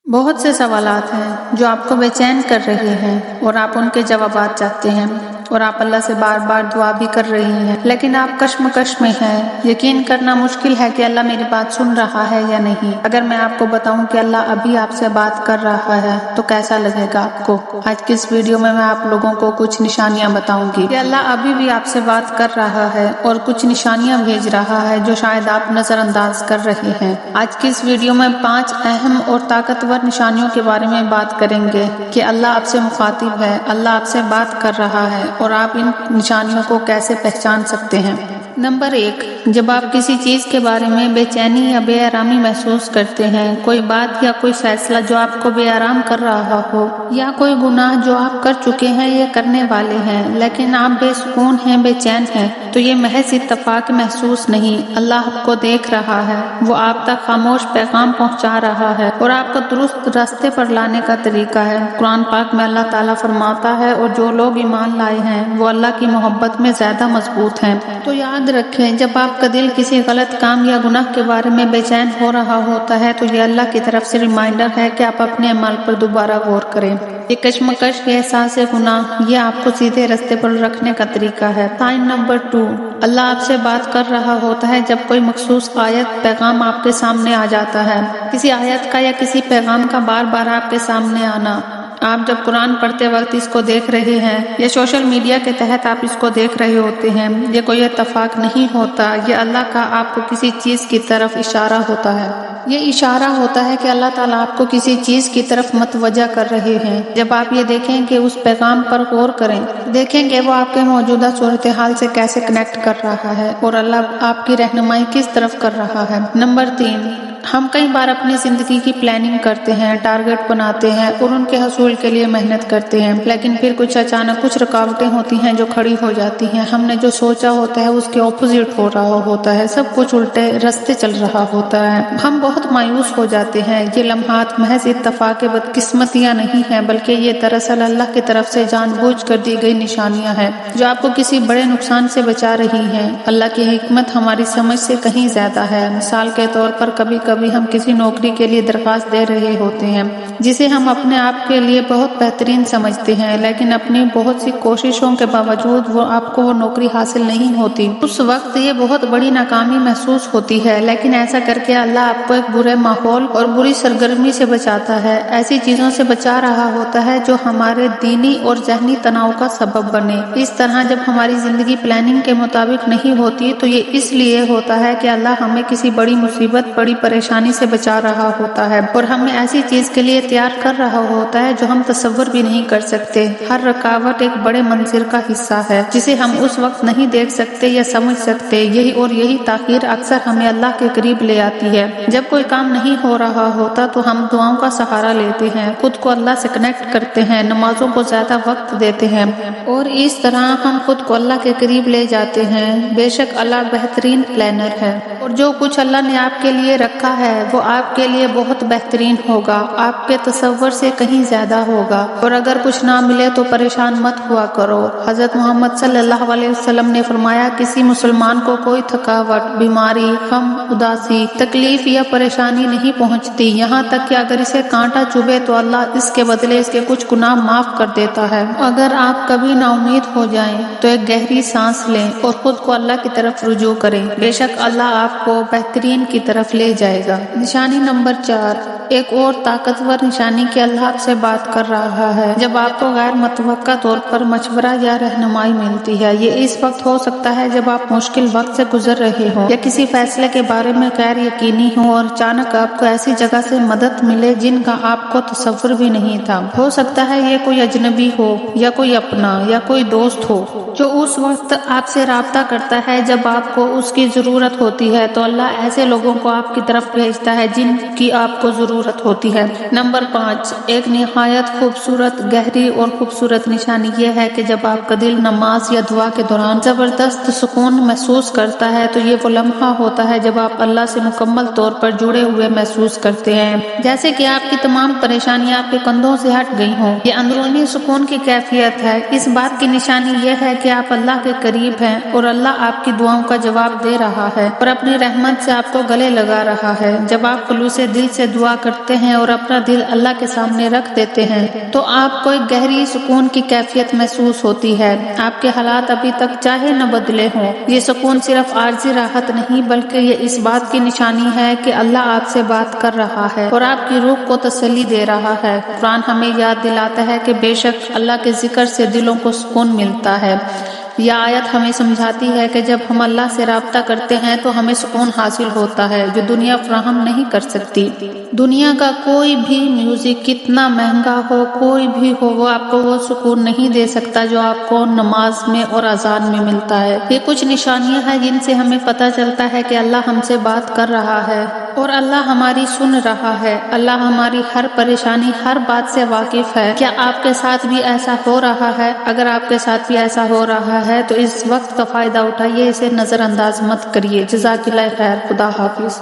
بہت سے سوالات ہیں جو آپ کو بے چین کر رہے ہیں اور آپ ان کے جوابات چاہتے ہیں اور آپ اللہ سے بار بار دعا بھی کر رہی ہیں، لیکن آپ کشمکش میں ہیں۔ یقین کرنا مشکل ہے کہ اللہ میری بات سن رہا ہے یا نہیں۔ اگر میں آپ کو بتاؤں کہ اللہ ابھی آپ سے بات کر رہا ہے تو کیسا لگے گا آپ کو؟ آج کی اس ویڈیو میں آپ لوگوں کو کچھ نشانیاں بتاؤں گی کہ اللہ ابھی بھی آپ سے بات کر رہا ہے اور کچھ نشانیاں بھیج رہا ہے جو شاید آپ نظر انداز کر رہے ہیں۔ آج کی اس ویڈیو میں 5 اہم اور طاقتور نشانیوں کے بارے میں بات کریں گے کہ اللہ آپ سے مخاطب ہے، اللہ آپ سے بات کر رہا ہے اور آپ ان نشانیوں کو کیسے پہچان سکتے ہیں۔ نمبر 1، جب آپ کسی چیز کے بارے میں بے چینی یا بے آرامی محسوس کرتے ہیں، کوئی بات یا کوئی فیصلہ جو آپ کو بے آرام کر رہا ہو، یا کوئی گناہ جو آپ کر چکے ہیں یا کرنے والے ہیں لیکن آپ بے سکون ہیں، بے چین ہیں، تو یہ محض اتفاق محسوس نہیں، اللہ آپ کو دیکھ رہا ہے، وہ آپ تک خاموش پیغام پہنچا رہا ہے اور آپ کو درست راستے پر لانے کا طریقہ ہے۔ قرآن پاک میں اللہ تعالیٰ فرماتا ہے، اور جو لوگ ایمان لائے ہیں وہ اللہ کی محبت میں زیادہ مضبوط ہیں۔ تو یاد رکھیں، جب آپ کا دل کسی غلط کام یا گناہ کے بارے میں بے چین ہو رہا ہوتا ہے تو یہ اللہ کی طرف سے ریمائنڈر ہے کہ آپ اپنے اعمال پر دوبارہ غور کریں۔ یہ کشمکش، یہ احساس گناہ، یہ آپ کو سیدھے راستے پر رکھنے کا طریقہ ہے۔ سائن نمبر 2، اللہ آپ سے بات کر رہا ہوتا ہے جب کوئی مخصوص آیت، پیغام آپ کے سامنے آ جاتا ہے۔ کسی آیت کا یا کسی پیغام کا بار بار آپ کے سامنے آنا۔ آپ جب قرآن پڑھتے وقت اس کو دیکھ رہے ہیں یا سوشل میڈیا کے تحت آپ اس کو دیکھ رہے ہوتے ہیں، یہ کوئی اتفاق نہیں ہوتا، یہ اللہ کا آپ کو کسی چیز کی طرف اشارہ ہوتا ہے۔ یہ اشارہ ہوتا ہے کہ اللہ تعالیٰ آپ کو کسی چیز کی طرف متوجہ کر رہے ہیں۔ جب آپ یہ دیکھیں کہ اس پیغام پر غور کریں، دیکھیں کہ وہ آپ کے موجودہ صورتحال سے کیسے کنیکٹ کر رہا ہے اور اللہ آپ کی رہنمائی کس طرف کر رہا ہے۔ نمبر 3، ہم کئی بار اپنی زندگی کی پلاننگ کرتے ہیں، ٹارگٹ بناتے ہیں اور ان کے حصول کے لیے محنت کرتے ہیں، لیکن پھر کچھ رکاوٹیں ہوتی ہیں جو کھڑی ہو جاتی ہیں۔ ہم نے جو سوچا ہوتا ہے اس کے اپوزٹ ہو رہا ہوتا ہے، سب کچھ الٹے راستے چل رہا ہوتا ہے، ہم بہت مایوس ہو جاتے ہیں۔ یہ لمحات محض اتفاق بدقسمتیاں نہیں ہیں، بلکہ یہ دراصل اللہ کی طرف سے جان بوجھ کر دی گئی نشانیاں ہیں جو آپ کو کسی بڑے نقصان سے بچا رہی ہیں۔ اللہ کی حکمت ہماری سمجھ سے کہیں زیادہ ہے۔ مثال کے طور پر کبھی کبھی ہم کسی نوکری کے لیے درخواست دے رہے ہوتے ہیں جسے ہم اپنے آپ کے لیے بہت بہترین سمجھتے ہیں، لیکن اپنی بہت سی کوششوں کے باوجود آپ کو وہ نوکری حاصل نہیں ہوتی۔ اس وقت یہ بہت بڑی ناکامی محسوس ہوتی ہے، لیکن ایسا کر کے اللہ آپ کو ایک برے ماحول اور بری سرگرمی سے بچاتا ہے، ایسی چیزوں سے بچا رہا ہوتا ہے جو ہمارے دینی اور ذہنی تناؤ کا سبب بنے۔ اس طرح جب ہماری زندگی پلاننگ کے مطابق نہیں ہوتی تو یہ اس لیے ہوتا ہے کہ اللہ ہمیں کسی بڑی مصیبت، بڑی پریشانی سے بچا رہا ہوتا ہے اور ہمیں ایسی چیز کے لیے تیار کر رہا ہوتا ہے جو ہم تصور بھی نہیں کر سکتے۔ ہر رکاوٹ ایک بڑے منظر کا حصہ ہے جسے ہم اس وقت نہیں دیکھ سکتے یا سمجھ سکتے۔ یہی تاخیر اکثر ہمیں اللہ کے قریب لے آتی ہے۔ جب کوئی کام نہیں ہو رہا ہوتا تو ہم دعاؤں کا سہارا لیتے ہیں، خود کو اللہ سے کنیکٹ کرتے ہیں، نمازوں کو زیادہ وقت دیتے ہیں اور اس طرح ہم خود کو اللہ کے قریب لے جاتے ہیں۔ بے شک اللہ بہترین پلانر ہے اور جو کچھ اللہ نے آپ کے لیے رکھا ہے وہ آپ کے لیے بہت بہترین ہوگا، آپ کے تصور سے کہیں زیادہ ہوگا۔ اور اگر کچھ نہ ملے تو پریشان مت ہوا کرو۔ حضرت محمد صلی اللہ علیہ وسلم نے فرمایا، کسی مسلمان کو کوئی تھکاوٹ، بیماری، غم، اداسی، تکلیف یا پریشانی نہیں پہنچتی، یہاں تک کہ اگر اسے کانٹا چبھے تو اللہ اس کے بدلے اس کے کچھ گناہ معاف کر دیتا ہے۔ اگر آپ کبھی نا امید ہو جائیں تو ایک گہری سانس لیں اور خود کو اللہ کی طرف رجوع کریں، بے شک اللہ آپ کو بہترین کی طرف لے جائے گا۔ نشانی نمبر 4، ایک اور طاقتور نشانی کہ اللہ آپ سے بات کر رہا ہے جب آپ کو غیر متوقع طور پر مشورہ یا رہنمائی ملتی ہے۔ یہ اس وقت ہو سکتا ہے جب آپ مشکل وقت سے گزر رہے ہوں یا کسی فیصلے کے بارے میں غیر یقینی ہوں اور اچانک آپ کو ایسی جگہ سے مدد ملے جن کا آپ کو تصور بھی نہیں تھا۔ ہو سکتا ہے یہ کوئی اجنبی ہو یا کوئی اپنا یا کوئی دوست ہو جو اس وقت آپ سے رابطہ کرتا ہے جب آپ کو اس کی ضرورت ہوتی ہے، تو اللہ ایسے لوگوں کو آپ کی طرف بھیجتا ہے جن کی آپ کو ضرورت ہوتی ہے۔ نمبر 5، ایک نہایت خوبصورت، گہری اور خوبصورت نشانی یہ ہے کہ جب آپ کا دل نماز یا دعا کے دوران زبردست سکون محسوس کرتا ہے تو یہ وہ لمحہ ہوتا ہے جب آپ اللہ سے مکمل طور پر جڑے ہوئے محسوس کرتے ہیں، جیسے کہ آپ کی تمام پریشانیاں آپ کے کندھوں سے ہٹ گئی ہوں۔ یہ اندرونی سکون کی کیفیت ہے۔ اس بات کی نشانی یہ ہے کہ آپ اللہ کے قریب ہیں اور اللہ آپ کی دعاؤں کا جواب دے رہا ہے اور اپنی رحمت سے آپ کو گلے لگا رہا ہے۔ جب آپ خلوص دل سے دعا کرتے ہیں اور اپنا دل اللہ کے سامنے رکھ دیتے ہیں تو آپ کو ایک گہری سکون کی کیفیت محسوس ہوتی ہے۔ آپ کے حالات ابھی تک چاہے نہ بدلے ہوں، یہ سکون صرف عارضی راحت نہیں بلکہ یہ اس بات کی نشانی ہے کہ اللہ آپ سے بات کر رہا ہے اور آپ کی روح کو تسلی دے رہا ہے۔ قرآن ہمیں یاد دلاتا ہے کہ بے شک اللہ کے ذکر سے دلوں کو سکون ملتا ہے۔ یہ آیت ہمیں سمجھاتی ہے کہ جب ہم اللہ سے رابطہ کرتے ہیں تو ہمیں سکون حاصل ہوتا ہے جو دنیا فراہم نہیں کر سکتی۔ دنیا کا کوئی بھی میوزک کتنا مہنگا ہو، کوئی بھی ہو، وہ آپ کو وہ سکون نہیں دے سکتا جو آپ کو نماز میں اور اذان میں ملتا ہے۔ یہ کچھ نشانیاں ہیں جن سے ہمیں پتہ چلتا ہے کہ اللہ ہم سے بات کر رہا ہے اور اللہ ہماری سن رہا ہے۔ اللہ ہماری ہر پریشانی، ہر بات سے واقف ہے۔ کیا آپ کے ساتھ بھی ایسا ہو رہا ہے؟ اگر آپ کے ساتھ بھی ایسا ہو رہا ہے تو اس وقت کا فائدہ اٹھائیے، اسے نظر انداز مت کریے۔ جزاک اللہ خیر، خدا حافظ۔